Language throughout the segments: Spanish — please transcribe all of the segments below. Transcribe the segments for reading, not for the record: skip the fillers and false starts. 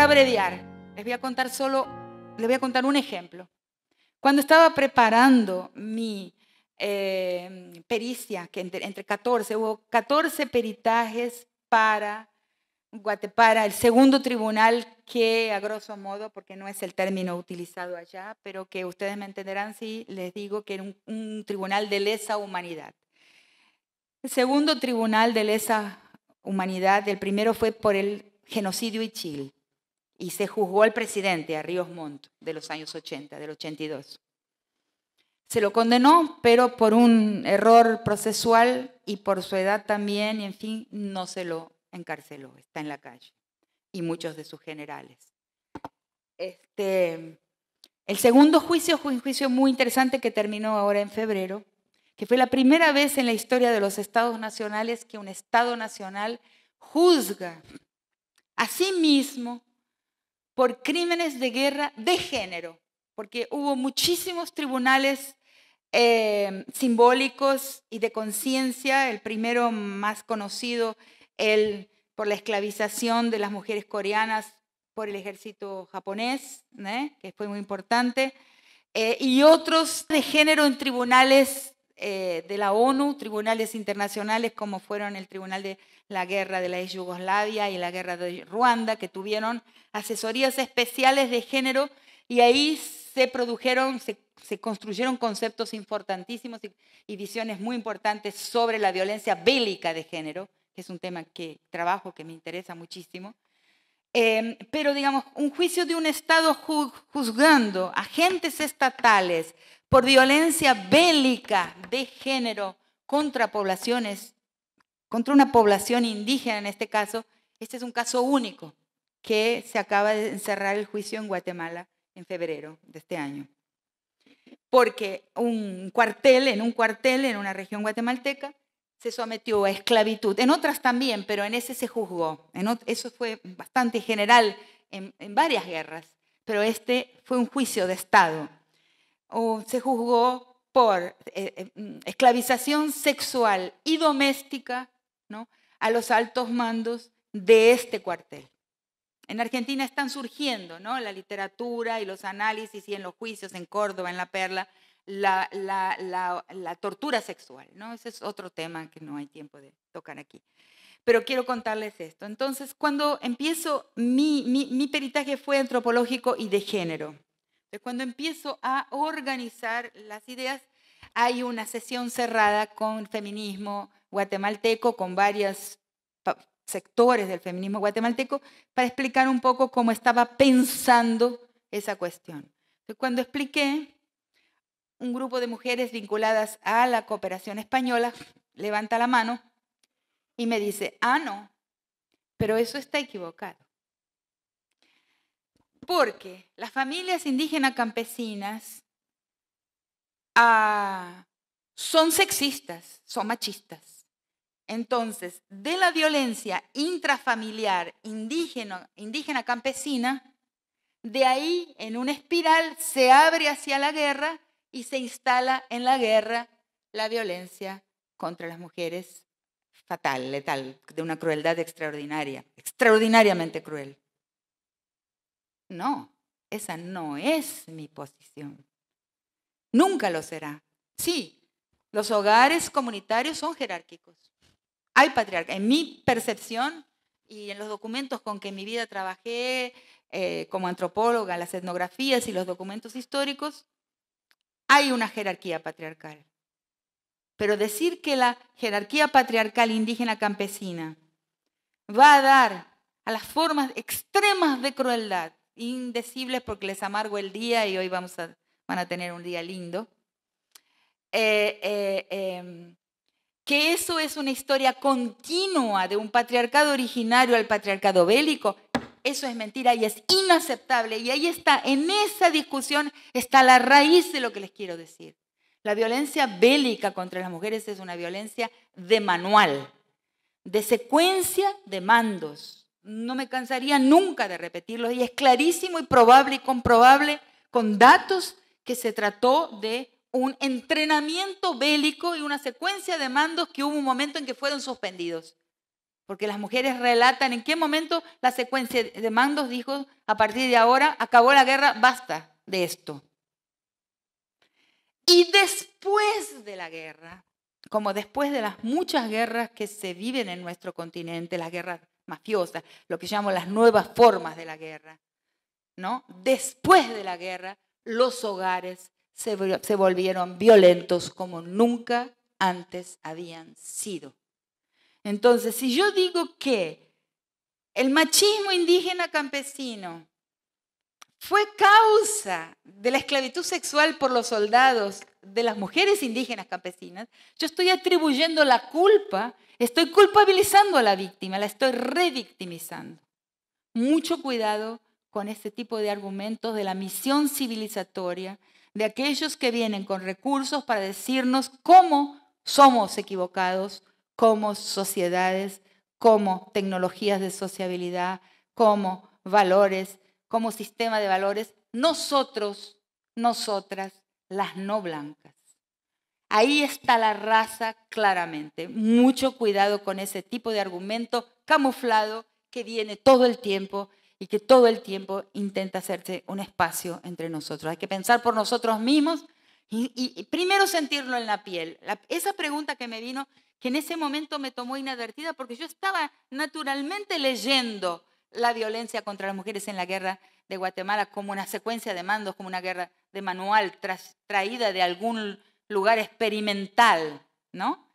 abreviar, les voy a contar un ejemplo. Cuando estaba preparando mi pericia, que entre 14, hubo 14 peritajes para el segundo tribunal, que a grosso modo, porque no es el término utilizado allá, pero que ustedes me entenderán si les digo que era un tribunal de lesa humanidad. El segundo tribunal de lesa humanidad, el primero fue por el genocidio Ichil, y se juzgó al presidente, a Ríos Montt, de los años 80, del 82. Se lo condenó, pero por un error procesual y por su edad también, y en fin, no se lo encarceló, está en la calle, y muchos de sus generales. El segundo juicio fue un juicio muy interesante que terminó ahora en febrero, que fue la primera vez en la historia de los estados nacionales que un estado nacional juzga a sí mismo por crímenes de guerra de género, porque hubo muchísimos tribunales simbólicos y de conciencia. El primero más conocido, por la esclavización de las mujeres coreanas por el ejército japonés, que fue muy importante, y otros de género en tribunales de la ONU, tribunales internacionales como fueron el Tribunal de la Guerra de la ex Yugoslavia y la Guerra de Ruanda, que tuvieron asesorías especiales de género, y ahí se construyeron conceptos importantísimos y visiones muy importantes sobre la violencia bélica de género, que es un tema que trabajo, que me interesa muchísimo. Pero, digamos, un juicio de un Estado juzgando agentes estatales por violencia bélica de género contra poblaciones, contra una población indígena en este caso, este es un caso único que se acaba de cerrar el juicio en Guatemala en febrero de este año. Porque en un cuartel en una región guatemalteca se sometió a esclavitud. En otras también, pero en ese se juzgó. Eso fue bastante general en varias guerras, pero este fue un juicio de Estado. Se juzgó por esclavización sexual y doméstica, ¿no?, a los altos mandos de este cuartel. En Argentina están surgiendo, ¿no?, la literatura y los análisis, y en los juicios en Córdoba, en La Perla, la tortura sexual, ¿no? Ese es otro tema que no hay tiempo de tocar aquí. Pero quiero contarles esto. Entonces, cuando empiezo, mi peritaje fue antropológico y de género. Entonces, cuando empiezo a organizar las ideas, hay una sesión cerrada con feminismo guatemalteco, con varios sectores del feminismo guatemalteco, para explicar un poco cómo estaba pensando esa cuestión. Entonces, cuando expliqué, un grupo de mujeres vinculadas a la cooperación española levanta la mano y me dice: no, pero eso está equivocado. Porque las familias indígenas campesinas son sexistas, son machistas. Entonces, de la violencia intrafamiliar indígena campesina, de ahí, en una espiral, se abre hacia la guerra y se instala en la guerra la violencia contra las mujeres fatal, letal, de una crueldad extraordinaria, extraordinariamente cruel. No, esa no es mi posición. Nunca lo será. Sí, los hogares comunitarios son jerárquicos. Hay patriarcas. En mi percepción y en los documentos con que en mi vida trabajé como antropóloga, las etnografías y los documentos históricos, hay una jerarquía patriarcal. Pero decir que la jerarquía patriarcal indígena campesina va a dar a las formas extremas de crueldad, indecibles porque les amargo el día y hoy van a tener un día lindo, que eso es una historia continua de un patriarcado originario al patriarcado bélico, eso es mentira y es inaceptable. Y ahí está, en esa discusión está la raíz de lo que les quiero decir. La violencia bélica contra las mujeres es una violencia de manual, de secuencia de mandos. No me cansaría nunca de repetirlo, y es clarísimo y probable y comprobable con datos que se trató de un entrenamiento bélico y una secuencia de mandos que hubo un momento en que fueron suspendidos. porque las mujeres relatan en qué momento la secuencia de mandos dijo, a partir de ahora acabó la guerra, basta de esto. Y después de la guerra, como después de las muchas guerras que se viven en nuestro continente, las guerras mafiosas, lo que llamamos las nuevas formas de la guerra, ¿no? Después de la guerra, los hogares se volvieron violentos como nunca antes habían sido. Entonces, si yo digo que el machismo indígena campesino fue causa de la esclavitud sexual por los soldados de las mujeres indígenas campesinas, yo estoy atribuyendo la culpa, estoy culpabilizando a la víctima, la estoy revictimizando. Mucho cuidado con este tipo de argumentos de la misión civilizatoria de aquellos que vienen con recursos para decirnos cómo somos equivocados como sociedades, como tecnologías de sociabilidad, como valores, como sistema de valores, nosotros, nosotras, las no blancas. Ahí está la raza claramente. Mucho cuidado con ese tipo de argumento camuflado que viene todo el tiempo y que todo el tiempo intenta hacerse un espacio entre nosotros. Hay que pensar por nosotros mismos y primero sentirlo en la piel. Esa pregunta que me vino, que en ese momento me tomó inadvertida porque yo estaba naturalmente leyendo la violencia contra las mujeres en la guerra de Guatemala como una secuencia de mandos, como una guerra de manual traída de algún lugar experimental, ¿no?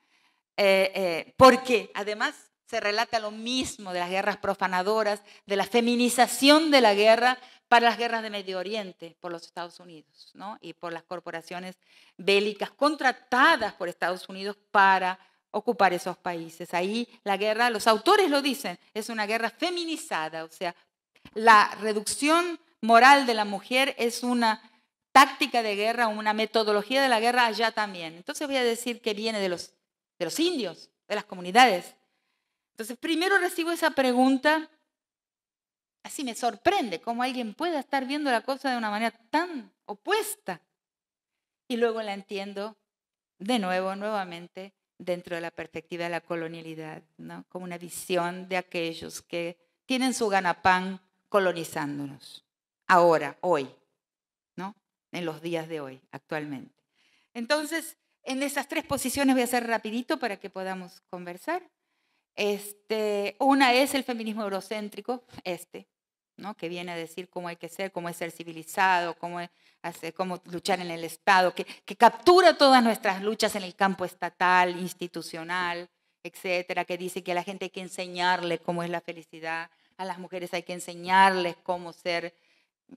Porque además se relata lo mismo de las guerras profanadoras, de la feminización de la guerra para las guerras de Medio Oriente por los Estados Unidos, ¿no? Y por las corporaciones bélicas contratadas por Estados Unidos para ocupar esos países. Ahí la guerra, los autores lo dicen, es una guerra feminizada, o sea, la reducción moral de la mujer es una táctica de guerra, una metodología de la guerra allá también. Entonces voy a decir que viene de los indios, de las comunidades. Entonces primero recibo esa pregunta, así me sorprende cómo alguien pueda estar viendo la cosa de una manera tan opuesta. Y luego la entiendo de nuevo, nuevamente, dentro de la perspectiva de la colonialidad, ¿no? Como una visión de aquellos que tienen su ganapán colonizándonos. Ahora, hoy, ¿no? En los días de hoy, actualmente. Entonces, en esas tres posiciones voy a hacer rapidito para que podamos conversar. Una es el feminismo eurocéntrico, ¿no? Que viene a decir cómo hay que ser, cómo es ser civilizado, cómo luchar en el Estado, que captura todas nuestras luchas en el campo estatal, institucional, etcétera, que dice que a la gente hay que enseñarle cómo es la felicidad, a las mujeres hay que enseñarles cómo ser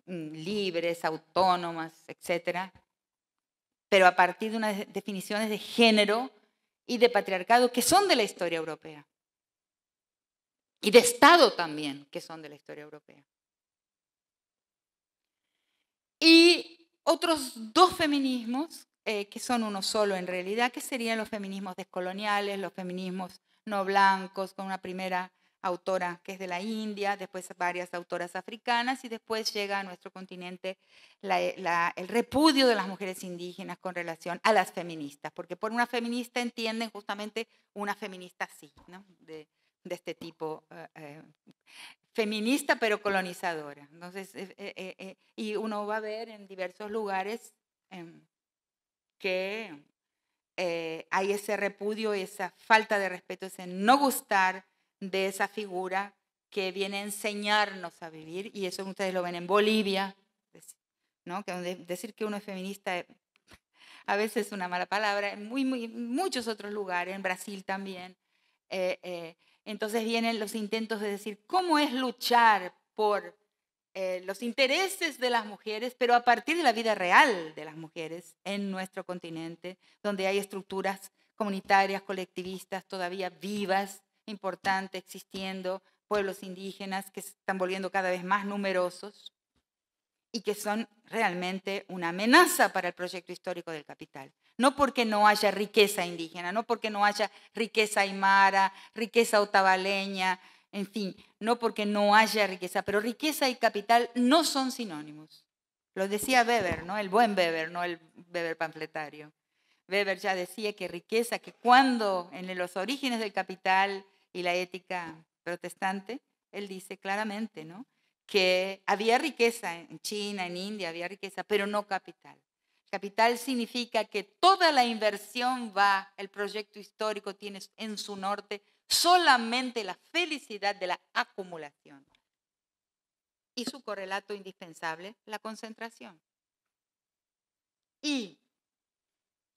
libres, autónomas, etcétera, pero a partir de unas definiciones de género y de patriarcado que son de la historia europea. Y de Estado también, que son de la historia europea. Y otros dos feminismos, que son uno solo en realidad, que serían los feminismos descoloniales, los feminismos no blancos, con una primera autora que es de la India, después varias autoras africanas, y después llega a nuestro continente el repudio de las mujeres indígenas con relación a las feministas, porque por una feminista entienden justamente una feminista así, ¿no? de este tipo, feminista pero colonizadora. Entonces, y uno va a ver en diversos lugares que hay ese repudio, esa falta de respeto, ese no gustar de esa figura que viene a enseñarnos a vivir, y eso ustedes lo ven en Bolivia, ¿no? Que decir que uno es feminista a veces es una mala palabra, en muchos otros lugares, en Brasil también. Entonces vienen los intentos de decir cómo es luchar por los intereses de las mujeres, pero a partir de la vida real de las mujeres en nuestro continente, donde hay estructuras comunitarias, colectivistas todavía vivas, importantes, existiendo, pueblos indígenas que se están volviendo cada vez más numerosos y que son realmente una amenaza para el proyecto histórico del capital. No porque no haya riqueza indígena, no porque no haya riqueza aymara, riqueza otavaleña, en fin, no porque no haya riqueza, pero riqueza y capital no son sinónimos. Lo decía Weber, ¿no? El buen Weber, no el Weber panfletario. Weber ya decía que riqueza, que cuando en los orígenes del capital, y la ética protestante, él dice claramente, ¿no?, que había riqueza en China, en India, había riqueza, pero no capital. Capital significa que toda la inversión va, el proyecto histórico tiene en su norte solamente la felicidad de la acumulación. Y su correlato indispensable, la concentración. Y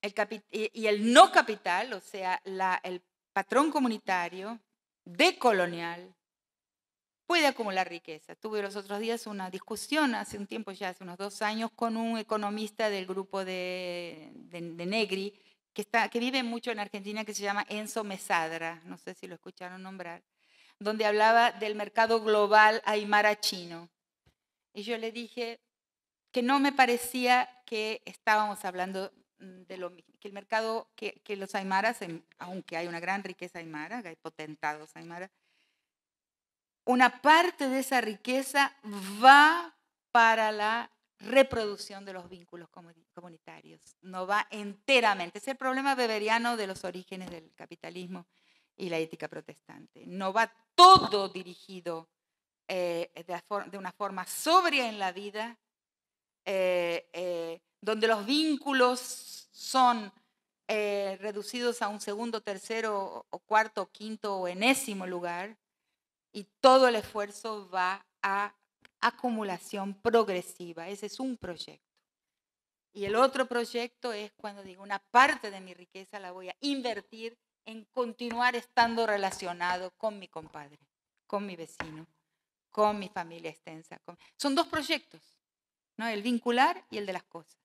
el no capital, o sea, el patrón comunitario decolonial, puede acumular riqueza. Tuve los otros días una discusión, hace un tiempo ya, hace unos 2 años, con un economista del grupo de Negri, que vive mucho en Argentina, que se llama Enzo Mesadra, no sé si lo escucharon nombrar, donde hablaba del mercado global aymara chino. Y yo le dije que no me parecía que estábamos hablando de lo mismo, que el mercado, que los aymaras, aunque hay una gran riqueza aymara, que hay potentados aymaras, una parte de esa riqueza va para la reproducción de los vínculos comunitarios, no va enteramente. Es el problema weberiano de los orígenes del capitalismo y la ética protestante. No va todo dirigido de una forma sobria en la vida, donde los vínculos son reducidos a un segundo, tercero, o cuarto, o quinto o enésimo lugar, y todo el esfuerzo va a acumulación progresiva. Ese es un proyecto. Y el otro proyecto es cuando digo, una parte de mi riqueza la voy a invertir en continuar estando relacionado con mi compadre, con mi vecino, con mi familia extensa. Son 2 proyectos, ¿no? El vincular y el de las cosas.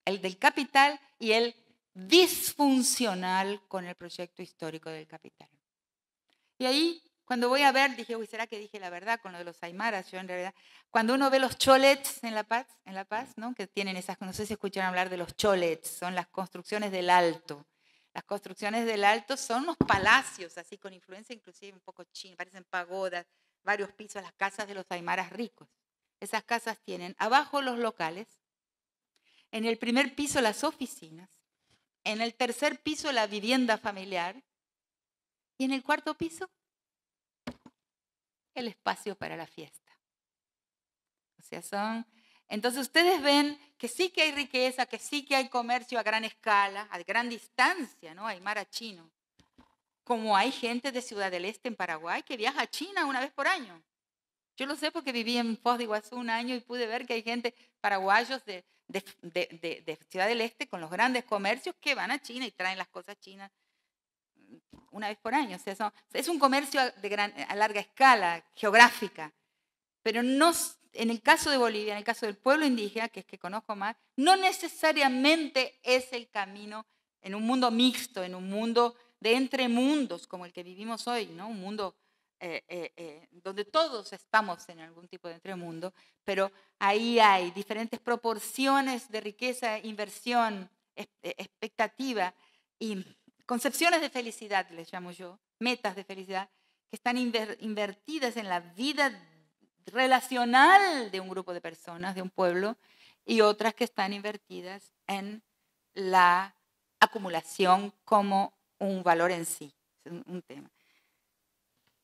El del capital y el disfuncional con el proyecto histórico del capital. Y ahí, cuando voy a ver, dije, uy, ¿será que dije la verdad con lo de los aymaras? Yo en realidad, cuando uno ve los cholets en La Paz, ¿no?, que tienen esas, no sé si escucharon hablar de los cholets, son las construcciones del Alto. Las construcciones del Alto son unos palacios, así con influencia inclusive un poco china, parecen pagodas, varios pisos, las casas de los aymaras ricos. Esas casas tienen abajo los locales, en el primer piso las oficinas, en el tercer piso la vivienda familiar y en el cuarto piso el espacio para la fiesta. O sea, entonces ustedes ven que sí que hay riqueza, que sí que hay comercio a gran escala, a gran distancia, ¿no? Aymara chino. Como hay gente de Ciudad del Este en Paraguay que viaja a China una vez por año. Yo lo sé porque viví en Foz de Iguazú un año y pude ver que hay gente, paraguayos de Ciudad del Este con los grandes comercios que van a China y traen las cosas chinas una vez por año. O sea, es un comercio a larga escala, geográfica. Pero no, en el caso de Bolivia, en el caso del pueblo indígena, que es que conozco más, no necesariamente es el camino en un mundo mixto, en un mundo de entremundos como el que vivimos hoy, ¿no? Un mundo donde todos estamos en algún tipo de entremundo, pero ahí hay diferentes proporciones de riqueza, inversión, expectativa y concepciones de felicidad, les llamo yo, metas de felicidad, que están invertidas en la vida relacional de un grupo de personas, de un pueblo, y otras que están invertidas en la acumulación como un valor en sí. Es un tema.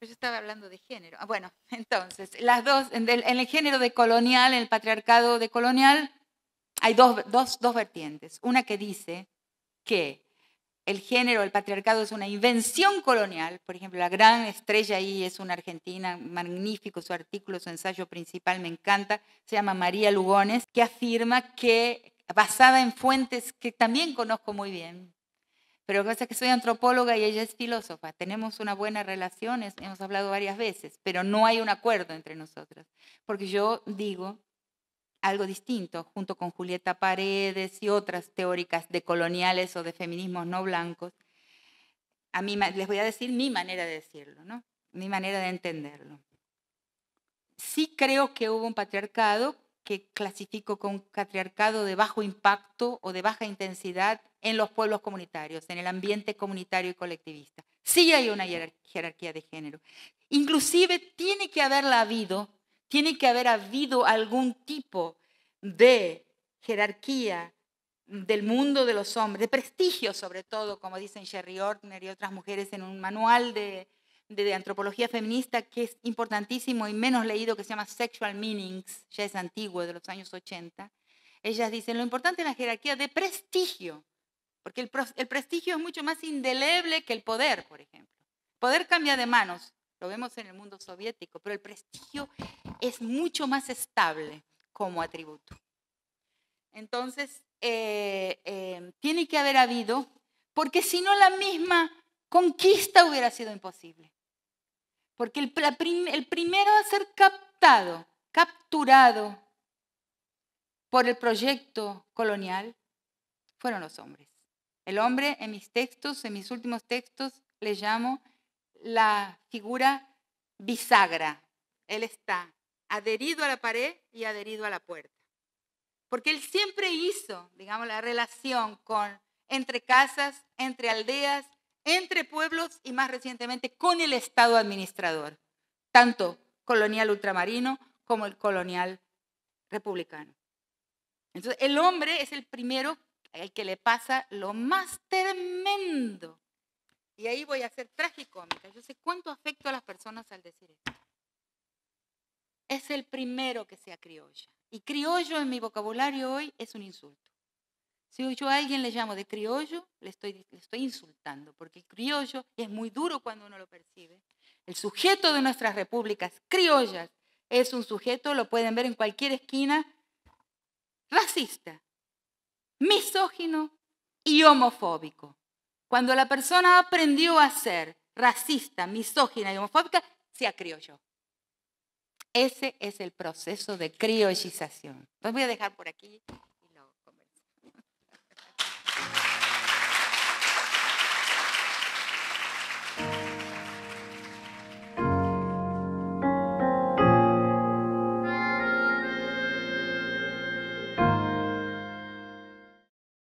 Yo estaba hablando de género. Bueno, entonces, las dos, en el género decolonial, en el patriarcado decolonial, hay dos vertientes. Una que dice que el género, el patriarcado es una invención colonial. Por ejemplo, la gran estrella ahí es una argentina, magnífico su artículo, su ensayo principal, me encanta, se llama María Lugones, que afirma que, basada en fuentes que también conozco muy bien, pero lo que pasa es que soy antropóloga y ella es filósofa, tenemos una buena relación, hemos hablado varias veces, pero no hay un acuerdo entre nosotras, porque yo digo algo distinto, junto con Julieta Paredes y otras teóricas decoloniales o de feminismos no blancos. A mí les voy a decir mi manera de decirlo, ¿no? Mi manera de entenderlo. Sí creo que hubo un patriarcado que clasifico como un patriarcado de bajo impacto o de baja intensidad en los pueblos comunitarios, en el ambiente comunitario y colectivista. Sí hay una jerarquía de género. Inclusive tiene que haber habido algún tipo de jerarquía del mundo de los hombres, de prestigio sobre todo, como dicen Sherry Ortner y otras mujeres en un manual de antropología feminista que es importantísimo y menos leído, que se llama Sexual Meanings, ya es antiguo, de los años 80. Ellas dicen, lo importante es la jerarquía de prestigio, porque el prestigio es mucho más indeleble que el poder, por ejemplo. El poder cambia de manos, lo vemos en el mundo soviético, pero el prestigio es mucho más estable como atributo. Entonces, tiene que haber habido, porque si no la misma conquista hubiera sido imposible. Porque el primero a ser capturado por el proyecto colonial, fueron los hombres. El hombre, en mis textos, en mis últimos textos, le llamo la figura bisagra. Él está adherido a la pared y adherido a la puerta. Porque él siempre hizo, digamos, la relación entre casas, entre aldeas, entre pueblos y más recientemente con el Estado administrador, tanto colonial ultramarino como el colonial republicano. Entonces, el hombre es el primero al que le pasa lo más tremendo. Y ahí voy a ser tragicómica. Yo sé cuánto afecto a las personas al decir esto. Es el primero que se acriolla. Y criollo en mi vocabulario hoy es un insulto. Si yo a alguien le llamo de criollo, le estoy insultando, porque el criollo es muy duro cuando uno lo percibe. El sujeto de nuestras repúblicas criollas es un sujeto, lo pueden ver en cualquier esquina, racista, misógino y homofóbico. Cuando la persona aprendió a ser racista, misógina y homofóbica, se acriolló. Ese es el proceso de criollización. Los voy a dejar por aquí.